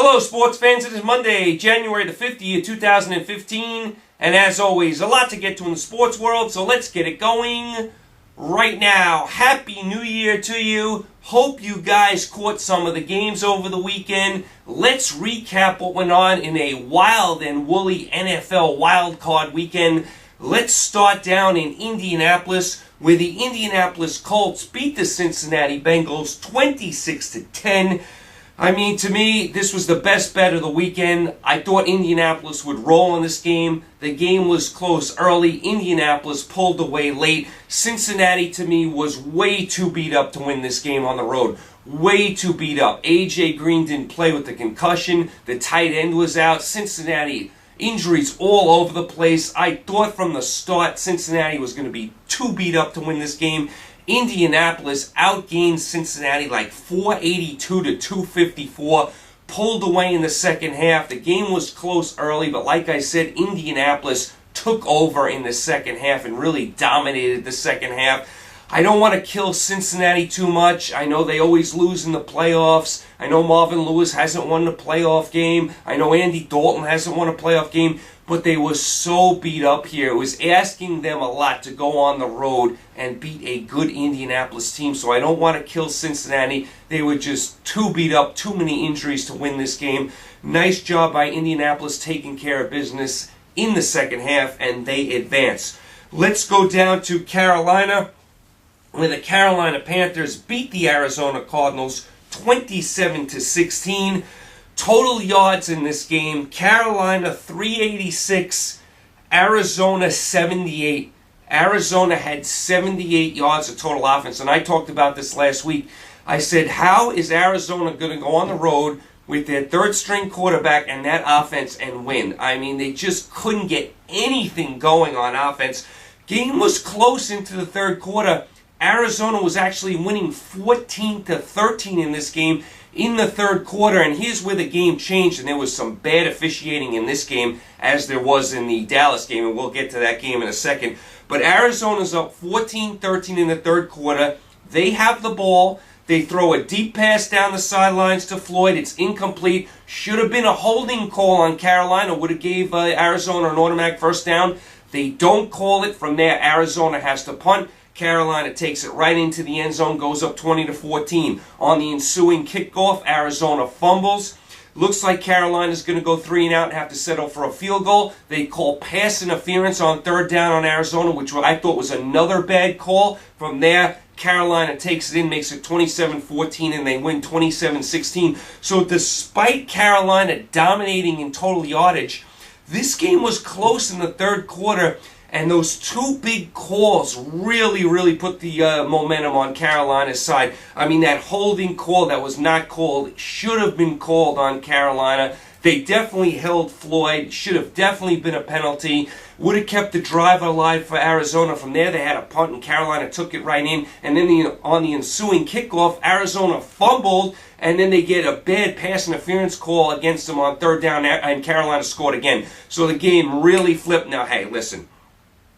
Hello, sports fans. It is Monday, January the 5th, year 2015. And as always, a lot to get to in the sports world, so let's get it going right now. Happy New Year to you. Hope you guys caught some of the games over the weekend. Let's recap what went on in a wild and woolly NFL wildcard weekend. Let's start down in Indianapolis, where the Indianapolis Colts beat the Cincinnati Bengals 26-10. I mean, to me, this was the best bet of the weekend. I thought Indianapolis would roll in this game. The game was close early. Indianapolis pulled away late. Cincinnati, to me, was way too beat up to win this game on the road. Way too beat up. A.J. Green didn't play with the concussion. The tight end was out. Cincinnati, injuries all over the place. I thought from the start Cincinnati was going to be too beat up to win this game. Indianapolis outgained Cincinnati like 482 to 254, pulled away in the second half. The game was close early, but like I said, Indianapolis took over in the second half and really dominated the second half. I don't want to kill Cincinnati too much. I know they always lose in the playoffs. I know Marvin Lewis hasn't won a playoff game. I know Andy Dalton hasn't won a playoff game. But they were so beat up here. It was asking them a lot to go on the road and beat a good Indianapolis team. So I don't want to kill Cincinnati. They were just too beat up, too many injuries to win this game. Nice job by Indianapolis taking care of business in the second half, and they advance. Let's go down to Carolina, where the Carolina Panthers beat the Arizona Cardinals 27-16. Total yards in this game, Carolina 386, Arizona 78. Arizona had 78 yards of total offense, and I talked about this last week. I said, how is Arizona going to go on the road with their third-string quarterback and that offense and win? I mean, they just couldn't get anything going on offense. Game was close into the third quarter. Arizona was actually winning 14-13 in this game in the third quarter, and here's where the game changed, and there was some bad officiating in this game, as there was in the Dallas game, and we'll get to that game in a second. But Arizona's up 14-13 in the third quarter. They have the ball. They throw a deep pass down the sidelines to Floyd. It's incomplete. Should have been a holding call on Carolina. Would have gave Arizona an automatic first down. They don't call it. From there, Arizona has to punt. Carolina takes it right into the end zone, goes up 20-14. On the ensuing kickoff, Arizona fumbles. Looks like Carolina's going to go 3 and out and have to settle for a field goal. They call pass interference on third down on Arizona, which I thought was another bad call. From there, Carolina takes it in, makes it 27-14, and they win 27-16. So despite Carolina dominating in total yardage, this game was close in the third quarter. And those two big calls really put the momentum on Carolina's side. I mean, that holding call that was not called should have been called on Carolina. They definitely held Floyd. Should have definitely been a penalty. Would have kept the drive alive for Arizona. From there, they had a punt, and Carolina took it right in. And then on the ensuing kickoff, Arizona fumbled, and then they get a bad pass interference call against them on third down, and Carolina scored again. So the game really flipped. Now, hey, listen.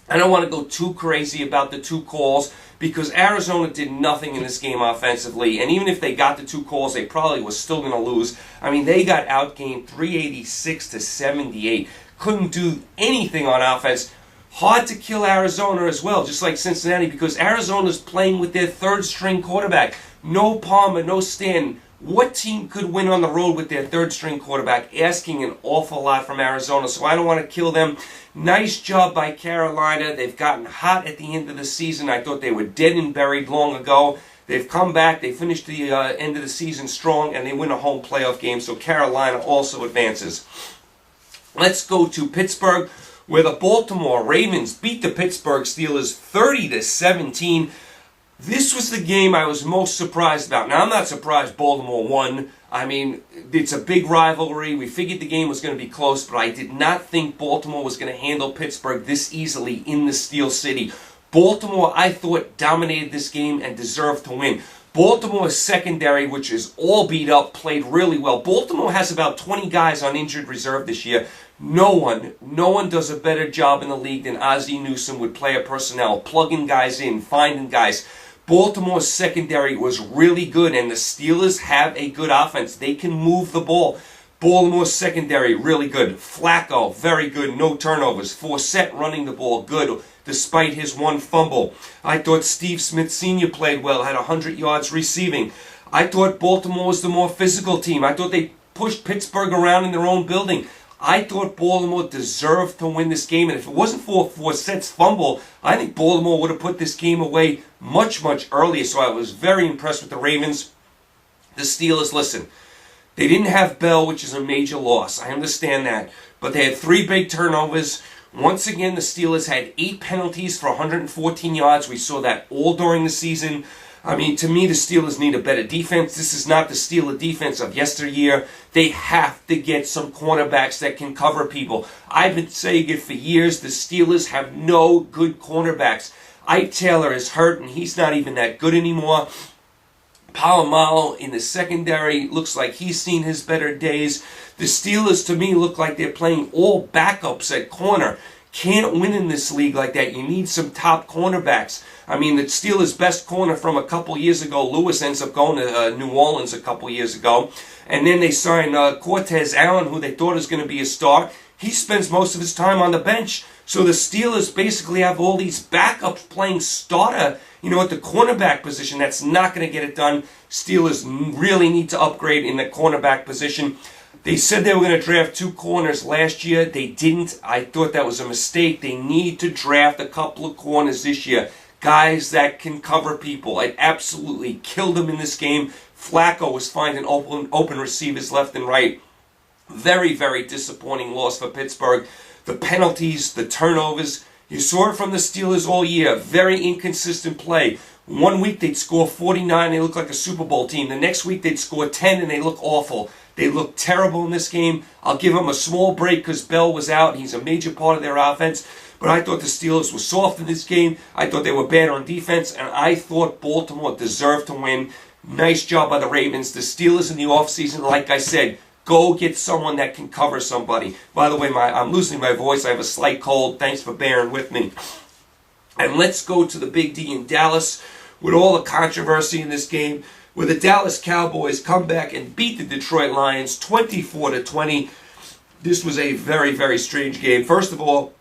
I don't want to go too crazy about the two calls because Arizona did nothing in this game offensively. And even if they got the two calls, they probably was still going to lose. I mean, they got outgained 386-78. Couldn't do anything on offense. Hard to kill Arizona as well, just like Cincinnati, because Arizona's playing with their third-string quarterback. No Palmer, no Stanton. What team could win on the road with their third-string quarterback? Asking an awful lot from Arizona, so I don't want to kill them. Nice job by Carolina. They've gotten hot at the end of the season. I thought they were dead and buried long ago. They've come back. They finished the end of the season strong, and they win a home playoff game, so Carolina also advances. Let's go to Pittsburgh, where the Baltimore Ravens beat the Pittsburgh Steelers 30-17. This was the game I was most surprised about. Now, I'm not surprised Baltimore won. I mean, it's a big rivalry. We figured the game was going to be close, but I did not think Baltimore was going to handle Pittsburgh this easily in the Steel City. Baltimore, I thought, dominated this game and deserved to win. Baltimore's secondary, which is all beat up, played really well. Baltimore has about 20 guys on injured reserve this year. No one does a better job in the league than Ozzie Newsome with player personnel, plugging guys in, finding guys. Baltimore's secondary was really good, and the Steelers have a good offense. They can move the ball. Baltimore's secondary, really good. Flacco, very good, no turnovers. Forsett running the ball, good, despite his one fumble. I thought Steve Smith Sr. played well, had 100 yards receiving. I thought Baltimore was the more physical team. I thought they pushed Pittsburgh around in their own building. I thought Baltimore deserved to win this game, and if it wasn't for Forsett's fumble, I think Baltimore would have put this game away much, much earlier. So I was very impressed with the Ravens. The Steelers, listen, they didn't have Bell, which is a major loss. I understand that. But they had 3 big turnovers. Once again, the Steelers had 8 penalties for 114 yards. We saw that all during the season. I mean, to me, the Steelers need a better defense. This is not the Steelers defense of yesteryear. They have to get some cornerbacks that can cover people. I've been saying it for years. The Steelers have no good cornerbacks. Ike Taylor is hurt, and he's not even that good anymore. Palomalo in the secondary looks like he's seen his better days. The Steelers, to me, look like they're playing all backups at corner. Can't win in this league like that. You need some top cornerbacks. I mean, the Steelers' best corner from a couple years ago, Lewis, ends up going to New Orleans a couple years ago. And then they signed Cortez Allen, who they thought was going to be a star. He spends most of his time on the bench. So the Steelers basically have all these backups playing starter, at the cornerback position. That's not going to get it done. Steelers really need to upgrade in the cornerback position. They said they were going to draft 2 corners last year. They didn't. I thought that was a mistake. They need to draft a couple of corners this year. Guys that can cover people. It absolutely killed them in this game. Flacco was finding open receivers left and right. Very, very disappointing loss for Pittsburgh. The penalties, the turnovers. You saw it from the Steelers all year. Very inconsistent play. One week they'd score 49, they look like a Super Bowl team. The next week they'd score 10 and they look awful. They look terrible in this game. I'll give them a small break because Bell was out. He's a major part of their offense. But I thought the Steelers were soft in this game. I thought they were bad on defense. And I thought Baltimore deserved to win. Nice job by the Ravens. The Steelers in the offseason, like I said, go get someone that can cover somebody. By the way, I'm losing my voice. I have a slight cold. Thanks for bearing with me. And let's go to the Big D in Dallas with all the controversy in this game, where the Dallas Cowboys come back and beat the Detroit Lions 24-20. This was a very, very strange game. First of all,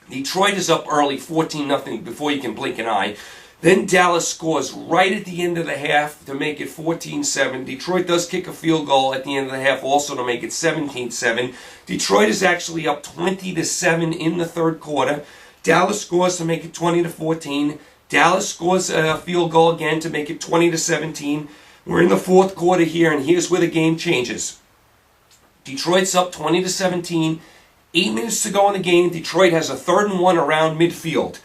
Detroit is up early, 14-0, before you can blink an eye. Then Dallas scores right at the end of the half to make it 14-7. Detroit does kick a field goal at the end of the half also to make it 17-7. Detroit is actually up 20-7 in the third quarter. Dallas scores to make it 20-14. Dallas scores a field goal again to make it 20-17. We're in the fourth quarter here, and here's where the game changes. Detroit's up 20-17. 8 minutes to go in the game. Detroit has a 3rd and 1 around midfield.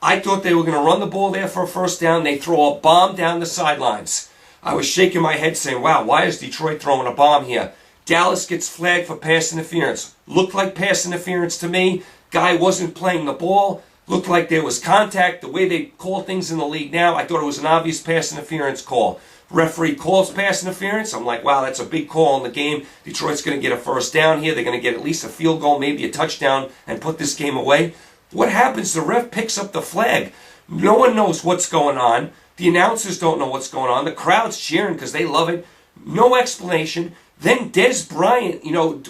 I thought they were going to run the ball there for a first down. They throw a bomb down the sidelines. I was shaking my head saying, wow, why is Detroit throwing a bomb here? Dallas gets flagged for pass interference. Looked like pass interference to me. Guy wasn't playing the ball. Looked like there was contact. The way they call things in the league now, I thought it was an obvious pass interference call. Referee calls pass interference. I'm like, wow, that's a big call in the game. Detroit's going to get a first down here. They're going to get at least a field goal, maybe a touchdown, and put this game away. What happens? The ref picks up the flag. No one knows what's going on. The announcers don't know what's going on. The crowd's cheering because they love it. No explanation. Then Dez Bryant,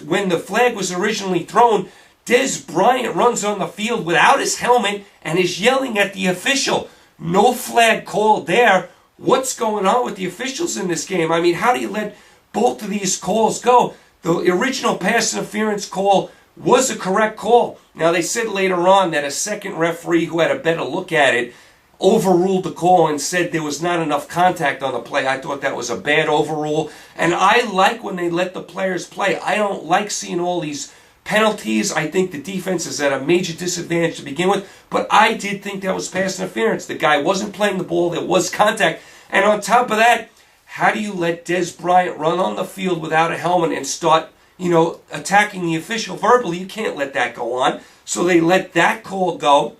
when the flag was originally thrown, Dez Bryant runs on the field without his helmet and is yelling at the official. No flag called there. What's going on with the officials in this game? I mean, how do you let both of these calls go? The original pass interference call was a correct call. Now, they said later on that a second referee who had a better look at it overruled the call and said there was not enough contact on the play. I thought that was a bad overrule. And I like when they let the players play. I don't like seeing all these penalties. I think the defense is at a major disadvantage to begin with. But I did think that was pass interference. The guy wasn't playing the ball. There was contact. And on top of that, how do you let Dez Bryant run on the field without a helmet and start attacking the official verbally? You can't let that go on. So they let that call go.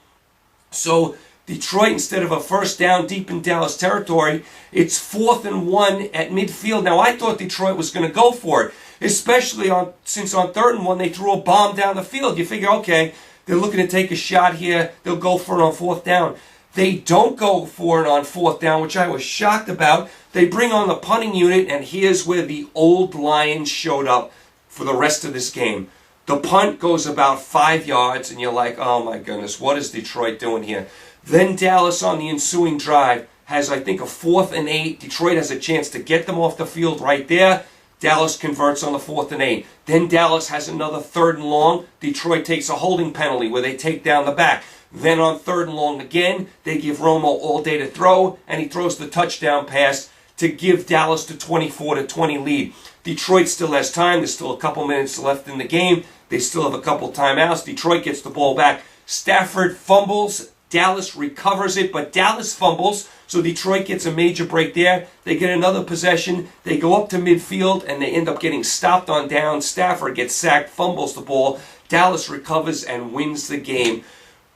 So Detroit, instead of a first down deep in Dallas territory, it's 4th and 1 at midfield. Now, I thought Detroit was going to go for it, especially since on 3rd and 1 they threw a bomb down the field. You figure, okay, they're looking to take a shot here. They'll go for it on 4th down. They don't go for it on 4th down, which I was shocked about. They bring on the punting unit, and here's where the old Lions showed up. for the rest of this game. The punt goes about 5 yards, and you're like, oh my goodness, what is Detroit doing here? Then Dallas on the ensuing drive has, I think, a 4th and 8. Detroit has a chance to get them off the field right there. Dallas converts on the 4th and 8. Then Dallas has another 3rd and long. Detroit takes a holding penalty where they take down the back. Then on 3rd and long again, they give Romo all day to throw, and he throws the touchdown pass to give Dallas the 24-20 lead. Detroit still has time. There's still a couple minutes left in the game. They still have a couple timeouts. Detroit gets the ball back. Stafford fumbles. Dallas recovers it, but Dallas fumbles, so Detroit gets a major break there. They get another possession. They go up to midfield, and they end up getting stopped on down. Stafford gets sacked, fumbles the ball. Dallas recovers and wins the game.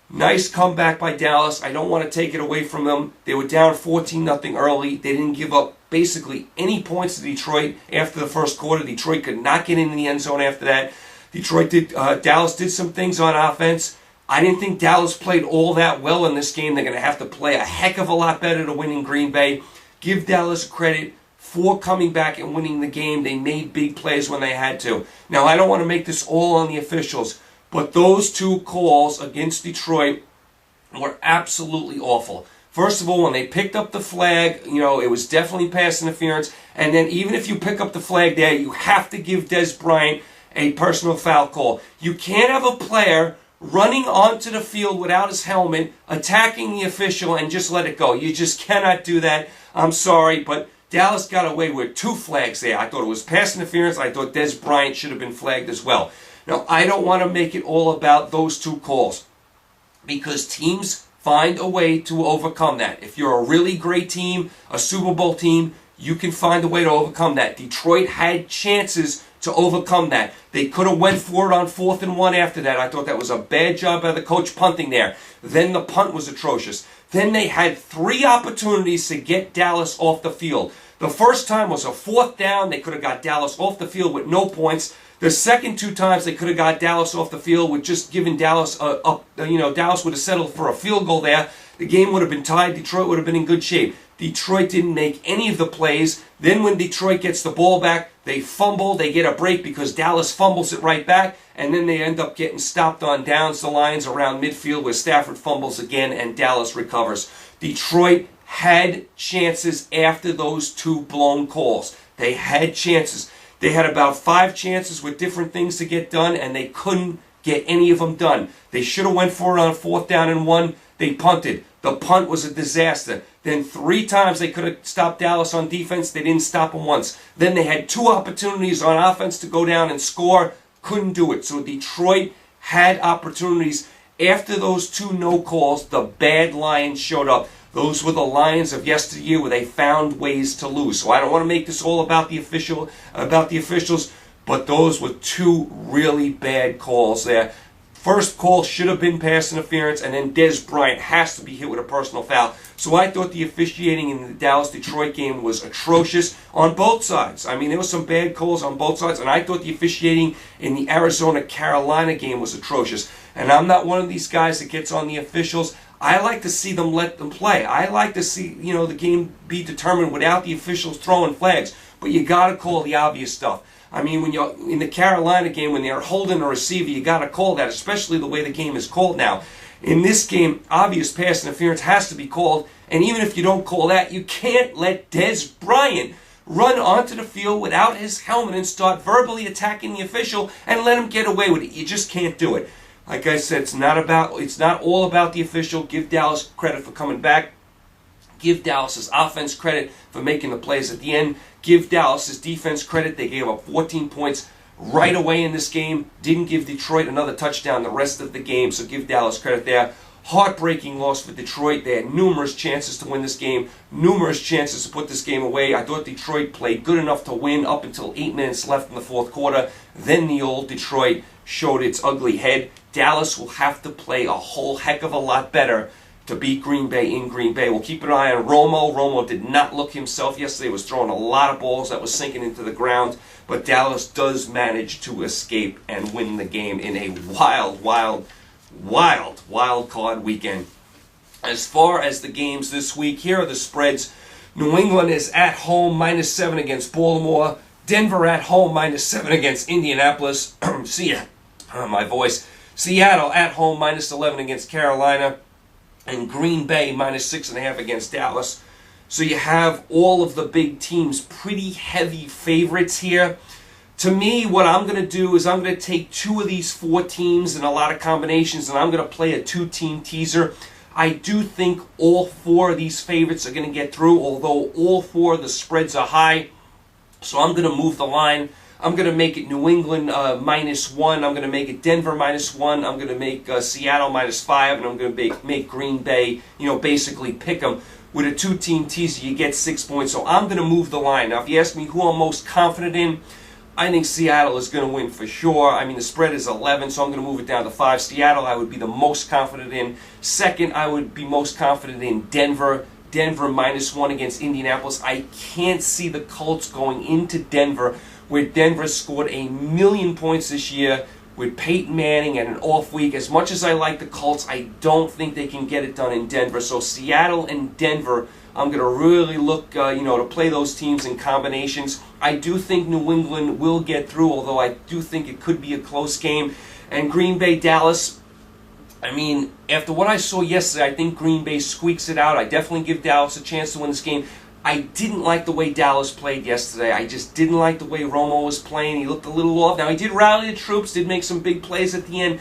Nice comeback by Dallas. I don't want to take it away from them. They were down 14-0 early. They didn't give up basically any points to Detroit after the first quarter. Detroit could not get in the end zone after that. Dallas did some things on offense. I didn't think Dallas played all that well in this game. They're going to have to play a heck of a lot better to win in Green Bay. Give Dallas credit for coming back and winning the game. They made big plays when they had to. Now, I don't want to make this all on the officials, but those 2 calls against Detroit were absolutely awful. First of all, when they picked up the flag, it was definitely pass interference. And then even if you pick up the flag there, you have to give Dez Bryant a personal foul call. You can't have a player running onto the field without his helmet, attacking the official, and just let it go. You just cannot do that. I'm sorry, but Dallas got away with 2 flags there. I thought it was pass interference. I thought Dez Bryant should have been flagged as well. Now, I don't want to make it all about those 2 calls, because teams find a way to overcome that. If you're a really great team, a Super Bowl team, you can find a way to overcome that. Detroit had chances to overcome that. They could have went for it on 4th and 1 after that. I thought that was a bad job by the coach punting there. Then the punt was atrocious. Then they had 3 opportunities to get Dallas off the field. The first time was a 4th down. They could have got Dallas off the field with no points. The second 2 times they could have got Dallas off the field with just giving Dallas Dallas would have settled for a field goal there. The game would have been tied. Detroit would have been in good shape. Detroit didn't make any of the plays. Then when Detroit gets the ball back, they fumble. They get a break because Dallas fumbles it right back. And then they end up getting stopped on downs the lines around midfield where Stafford fumbles again and Dallas recovers. Detroit had chances after those 2 blown calls. They had chances. They had about 5 chances with different things to get done, and they couldn't get any of them done. They should have went for it on 4th down and 1. They punted. The punt was a disaster. Then 3 times they could have stopped Dallas on defense. They didn't stop them once. Then they had 2 opportunities on offense to go down and score. Couldn't do it. So Detroit had opportunities. After those 2 no calls, the bad Lions showed up. Those were the Lions of yesteryear where they found ways to lose. So I don't want to make this all about the officials, but those were 2 really bad calls there. First call should have been pass interference, and then Dez Bryant has to be hit with a personal foul. So I thought the officiating in the Dallas-Detroit game was atrocious on both sides. I mean, there were some bad calls on both sides, and I thought the officiating in the Arizona-Carolina game was atrocious. And I'm not one of these guys that gets on the officials. I like to see them let them play. I like to see, the game be determined without the officials throwing flags. But you got to call the obvious stuff. I mean, when you're in the Carolina game, when they're holding a receiver, you got to call that, especially the way the game is called now. In this game, obvious pass interference has to be called, and even if you don't call that, you can't let Dez Bryant run onto the field without his helmet and start verbally attacking the official and let him get away with it. You just can't do it. Like I said, it's not all about the official. Give Dallas credit for coming back. Give Dallas's offense credit for making the plays at the end. Give Dallas's defense credit. They gave up 14 points right away in this game. Didn't give Detroit another touchdown the rest of the game, so give Dallas credit there. Heartbreaking loss for Detroit. They had numerous chances to win this game, numerous chances to put this game away. I thought Detroit played good enough to win up until 8 minutes left in the 4th quarter. Then the old Detroit showed its ugly head. Dallas will have to play a whole heck of a lot better to beat Green Bay in Green Bay. We'll keep an eye on Romo. Romo did not look himself yesterday. Was throwing a lot of balls that was sinking into the ground. But Dallas does manage to escape and win the game in a wild card weekend. As far as the games this week, here are the spreads. New England is at home, -7 against Baltimore. Denver at home -7 against Indianapolis. My voice. Seattle at home -11 against Carolina. And Green Bay -6.5 against Dallas. So you have all of the big teams, pretty heavy favorites here. To me, what I'm going to do is I'm going to take two of these four teams in a lot of combinations, and I'm going to play a two-team teaser. I do think all four of these favorites are going to get through, although all four of the spreads are high. So I'm going to move the line. I'm going to make it New England -1. I'm going to make it Denver -1. I'm going to make Seattle -5, and I'm going to make Green Bay, basically pick them. With a two-team teaser, you get 6 points. So I'm going to move the line. Now, if you ask me who I'm most confident in, I think Seattle is going to win for sure. I mean, the spread is 11, so I'm going to move it down to 5. Seattle, I would be the most confident in. Second, I would be most confident in Denver. Denver -1 against Indianapolis. I can't see the Colts going into Denver, where Denver scored 1,000,000 points this year with Peyton Manning and an off week. As much as I like the Colts, I don't think they can get it done in Denver. So Seattle and Denver, I'm going to really look, to play those teams in combinations. I do think New England will get through, although I do think it could be a close game. And Green Bay, Dallas, I mean, after what I saw yesterday, I think Green Bay squeaks it out. I definitely give Dallas a chance to win this game. I didn't like the way Dallas played yesterday. I just didn't like the way Romo was playing. He looked a little off. Now, he did rally the troops, did make some big plays at the end.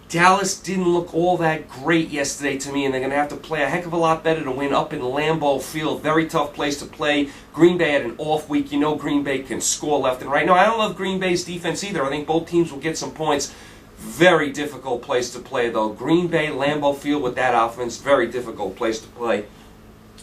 Dallas didn't look all that great yesterday to me, and they're going to have to play a heck of a lot better to win up in Lambeau Field. Very tough place to play. Green Bay had an off week. You know Green Bay can score left and right. No, I don't love Green Bay's defense either. I think both teams will get some points. Very difficult place to play, though. Green Bay, Lambeau Field with that offense, very difficult place to play.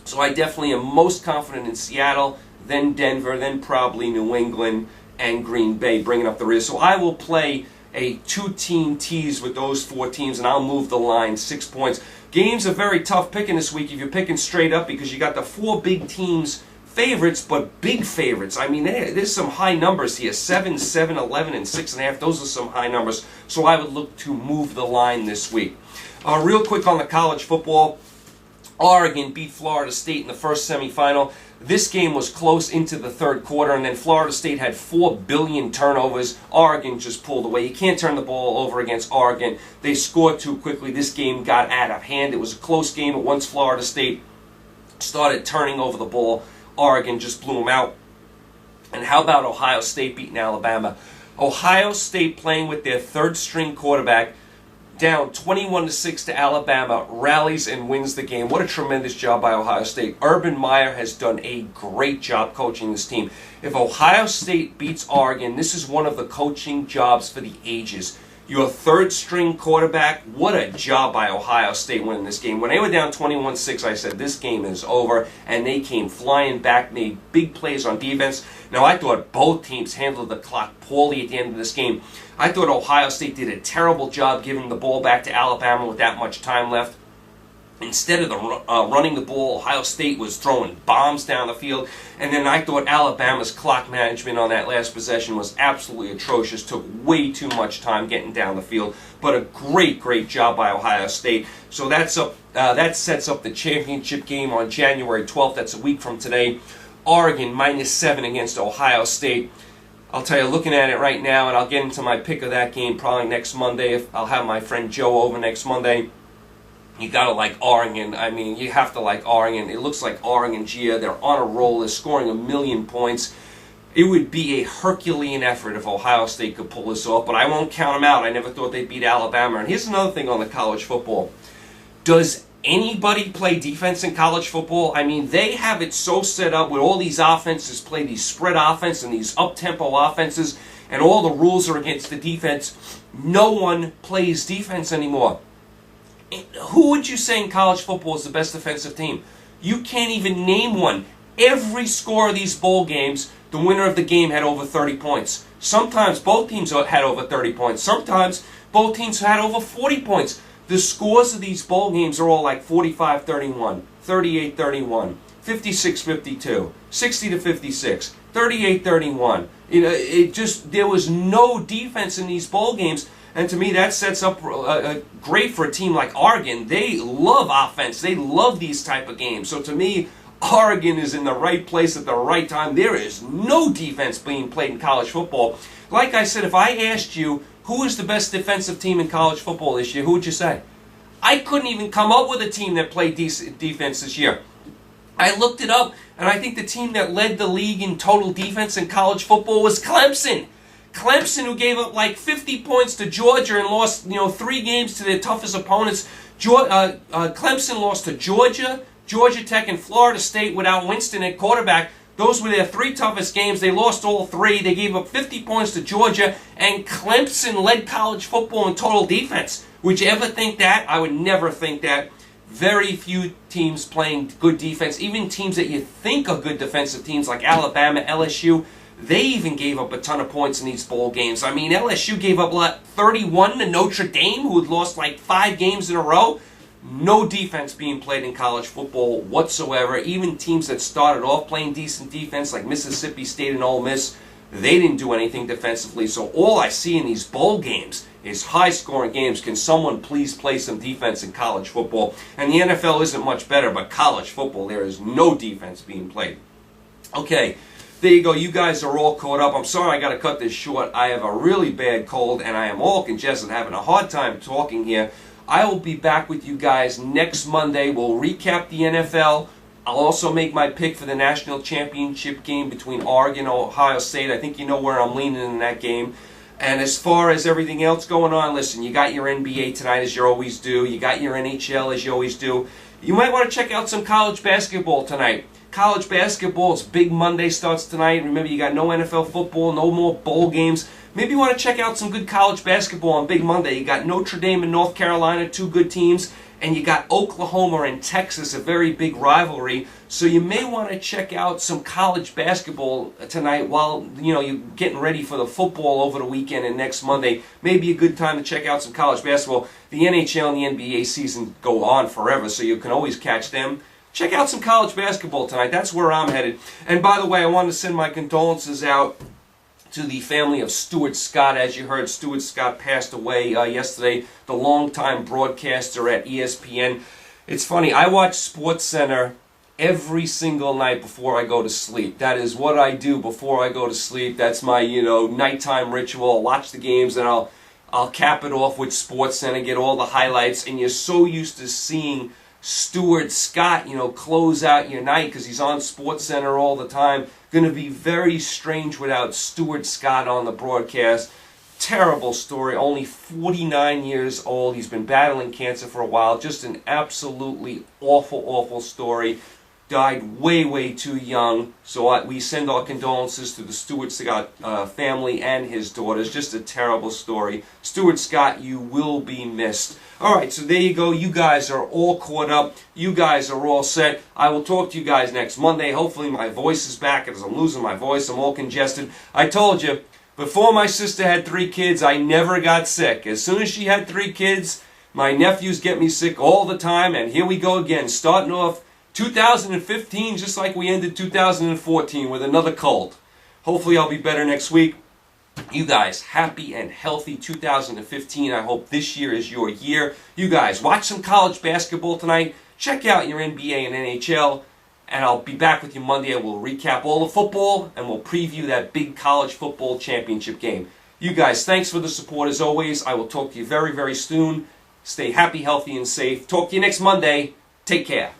So I definitely am most confident in Seattle, then Denver, then probably New England and Green Bay, bringing up the rear. So I will play a two-team tease with those four teams, and I'll move the line 6 points. Games are very tough picking this week if you're picking straight up, because you got the four big teams favorites, but big favorites. I mean, there's some high numbers here. 7, 7, 11, and 6.5. Those are some high numbers. So I would look to move the line this week. Real quick on the college football. Oregon beat Florida State in the first semifinal. This game was close into the third quarter, and then Florida State had 4 billion turnovers. Oregon just pulled away. You can't turn the ball over against Oregon. They scored too quickly. This game got out of hand. It was a close game, but once Florida State started turning over the ball, Oregon just blew them out. And how about Ohio State beating Alabama? Ohio State, playing with their third-string quarterback, down 21-6 to Alabama, rallies and wins the game. What a tremendous job by Ohio State. Urban Meyer has done a great job coaching this team. If Ohio State beats Oregon, this is one of the coaching jobs for the ages. Your third-string quarterback, what a job by Ohio State winning this game. When they were down 21-6, I said, this game is over, and they came flying back, made big plays on defense. Now, I thought both teams handled the clock poorly at the end of this game. I thought Ohio State did a terrible job giving the ball back to Alabama with that much time left. Instead of running the ball, Ohio State was throwing bombs down the field. And then I thought Alabama's clock management on that last possession was absolutely atrocious. Took way too much time getting down the field. But a great, great job by Ohio State. So that sets up the championship game on January 12th. That's a week from today. Oregon -7 against Ohio State. I'll tell you, looking at it right now, and I'll get into my pick of that game probably next Monday. I'll have my friend Joe over next Monday. You gotta like Oregon. I mean, you have to like Oregon. It looks like Oregon, Gia, they're on a roll. They're scoring 1,000,000 points. It would be a Herculean effort if Ohio State could pull this off, but I won't count them out. I never thought they'd beat Alabama. And here's another thing on the college football. Does anybody play defense in college football? I mean, they have it so set up where all these offenses play these spread offense and these up-tempo offenses, and all the rules are against the defense. No one plays defense anymore. Who would you say in college football is the best defensive team? You can't even name one. Every score of these bowl games, the winner of the game had over 30 points. Sometimes both teams had over 30 points. Sometimes both teams had over 40 points. The scores of these bowl games are all like 45-31, 38-31, 56-52, 60-56, 38-31. There was no defense in these bowl games. And to me, that sets up great for a team like Oregon. They love offense. They love these type of games. So to me, Oregon is in the right place at the right time. There is no defense being played in college football. Like I said, if I asked you who is the best defensive team in college football this year, who would you say? I couldn't even come up with a team that played decent defense this year. I looked it up, and I think the team that led the league in total defense in college football was Clemson. Clemson, who gave up like 50 points to Georgia and lost 3 games to their toughest opponents. Clemson lost to Georgia, Georgia Tech, and Florida State without Winston at quarterback. Those were their 3 toughest games. They lost all 3. They gave up 50 points to Georgia, and Clemson led college football in total defense. Would you ever think that? I would never think that. Very few teams playing good defense, even teams that you think are good defensive teams like Alabama, LSU, they even gave up a ton of points in these bowl games. I mean, LSU gave up 31 to Notre Dame, who had lost like 5 games in a row. No defense being played in college football whatsoever. Even teams that started off playing decent defense like Mississippi State and Ole Miss, they didn't do anything defensively. So all I see in these bowl games is high-scoring games. Can someone please play some defense in college football? And the NFL isn't much better, but college football, there is no defense being played. Okay, there you go. You guys are all caught up. I'm sorry I got to cut this short. I have a really bad cold, and I am all congested, having a hard time talking here. I will be back with you guys next Monday. We'll recap the NFL. I'll also make my pick for the national championship game between Oregon and Ohio State. I think you know where I'm leaning in that game. And as far as everything else going on, listen, you got your NBA tonight as you always do. You got your NHL as you always do. You might want to check out some college basketball tonight. College basketball's big Monday starts tonight. Remember, you got no NFL football, no more bowl games. Maybe you want to check out some good college basketball on Big Monday. You got Notre Dame and North Carolina, 2 good teams. And you got Oklahoma and Texas, a very big rivalry. So you may want to check out some college basketball tonight while you're getting ready for the football over the weekend and next Monday. Maybe a good time to check out some college basketball. The NHL and the NBA season go on forever, so you can always catch them. Check out some college basketball tonight. That's where I'm headed. And by the way, I wanted to send my condolences out to the family of Stuart Scott. As you heard, Stuart Scott passed away yesterday, the longtime broadcaster at ESPN. It's funny, I watch SportsCenter every single night before I go to sleep. That is what I do before I go to sleep. That's my, nighttime ritual. I'll watch the games and I'll cap it off with SportsCenter, get all the highlights, and you're so used to seeing Stuart Scott, close out your night because he's on SportsCenter all the time. Going to be very strange without Stuart Scott on the broadcast. Terrible story. Only 49 years old. He's been battling cancer for a while. Just an absolutely awful, awful story. Died way, way too young. So we send our condolences to the Stuart Scott family and his daughters. Just a terrible story. Stuart Scott, you will be missed. All right, so there you go. You guys are all caught up. You guys are all set. I will talk to you guys next Monday. Hopefully my voice is back because I'm losing my voice. I'm all congested. I told you, before my sister had 3 kids, I never got sick. As soon as she had 3 kids, my nephews get me sick all the time. And here we go again, starting off 2015 just like we ended 2014 with another cold. Hopefully I'll be better next week. You guys, happy and healthy 2015. I hope this year is your year. You guys, watch some college basketball tonight. Check out your NBA and NHL. And I'll be back with you Monday. We'll recap all the football and we'll preview that big college football championship game. You guys, thanks for the support as always. I will talk to you very, very soon. Stay happy, healthy, and safe. Talk to you next Monday. Take care.